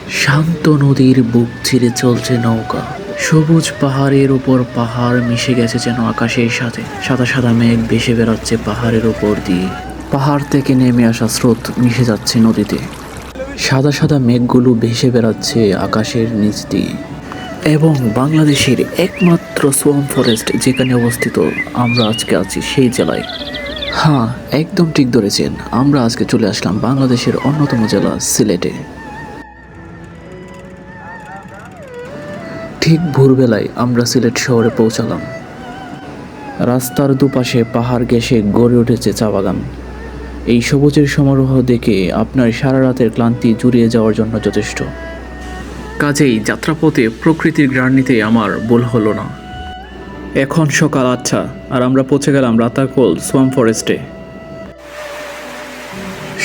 শান্ত নদীর বুক চিরে চলছে নৌকা। সবুজ পাহাড়ের উপর পাহাড় মিশে গেছে যেন আকাশের সাথে। সাদা সাদা মেঘ ভেসে বেড়াচ্ছে পাহাড়ের উপর দিয়ে। পাহাড় থেকে নেমে আসা স্রোত মিশে যাচ্ছে নদীতে। সাদা সাদা মেঘগুলো ভেসে বেড়াচ্ছে আকাশের নিচ দিয়ে। এবং বাংলাদেশের একমাত্র সোয়াম্প ফরেস্ট যেখানে অবস্থিত, আমরা আজকে আছি সেই জেলায়। হ্যাঁ, একদম ঠিক ধরেছেন, আমরা আজকে চলে আসলাম বাংলাদেশের অন্যতম জেলা সিলেটে। ঠিক ভোরবেলায় আমরা সিলেট শহরে পৌঁছালাম। রাস্তার দুপাশে পাহাড় ঘেঁষে গড়ে উঠেছে চা বাগান। এই সবুজের সমারোহ দেখে আপনার সারা রাতের ক্লান্তি জুড়িয়ে যাওয়ার জন্য যথেষ্ট। কাজেই যাত্রাপথে প্রকৃতির ঘ্রাণ নিতে আমার ভুল হলো না। এখন সকাল 8টা আর আমরা পৌঁছে গেলাম রাতারকোল সোয়াম্প ফরেস্টে।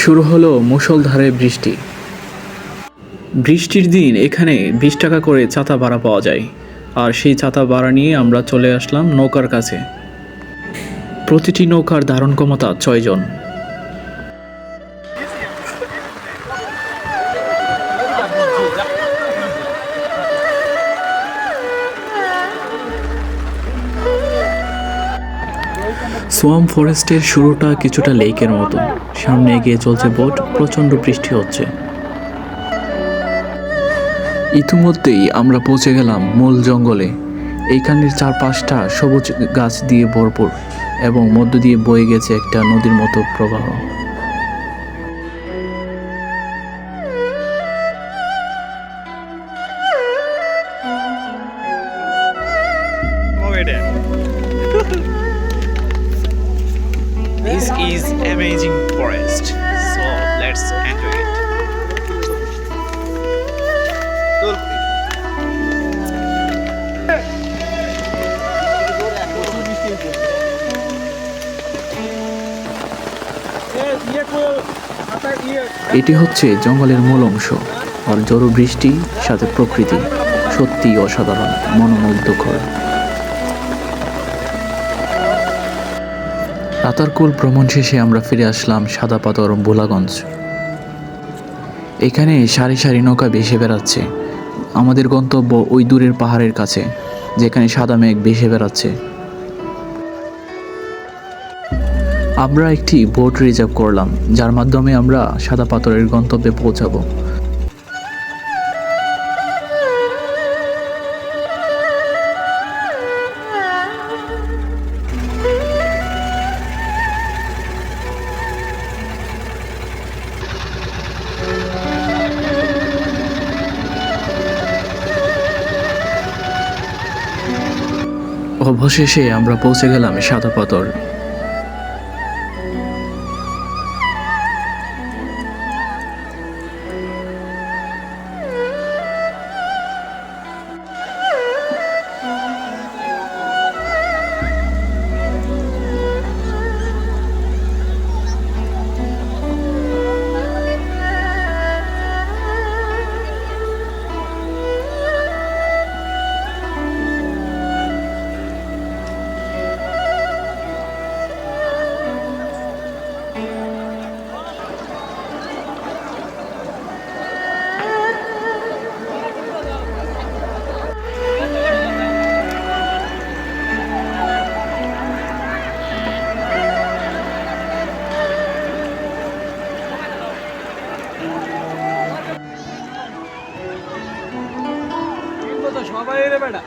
শুরু হলো মুষলধারে বৃষ্টি। বৃষ্টির দিন এখানে 20 টাকা করে ছাতা ভাড়া পাওয়া যায়, আর সেই ছাতা ভাড়া নিয়ে আমরা চলে আসলাম নৌকার কাছে। প্রতিটি নৌকার ধারণ ক্ষমতা 6 জন। সোয়াম্প ফরেস্টের শুরুটা কিছুটা লেকের মতো। সামনে এগিয়ে চলছে বোট, প্রচণ্ড বৃষ্টি হচ্ছে। ইতিমধ্যেই আমরা পৌঁছে গেলাম মূল জঙ্গলে। এইখানের চারপাশটা সবুজ গাছ দিয়ে ভরপুর এবং মধ্য দিয়ে বয়ে গেছে একটা নদীর মতো প্রবাহ। This is amazing forest, so let's enjoy it. এটি হচ্ছে জঙ্গলের মূল অংশ, আর জোর বৃষ্টি সাথে প্রকৃতি সত্যি অসাধারণ, মনোমুগ্ধকর। রাতারকোল ভ্রমণ শেষে আমরা ফিরে আসলাম সাদা পাথর ভোলাগঞ্জ। এখানে সারি সারি নৌকা ভেসে বেড়াচ্ছে। আমাদের গন্তব্য ওই দূরের পাহাড়ের কাছে, যেখানে সাদা মেঘ ভেসে বেড়াচ্ছে। আমরা একটি বোট রিজার্ভ করলাম, যার মাধ্যমে আমরা সাদা পাথরের গন্তব্যে পৌঁছাবো। অবশেষে আমরা পৌঁছে গেলাম সাদা পাথর। সবাই রে বেটা।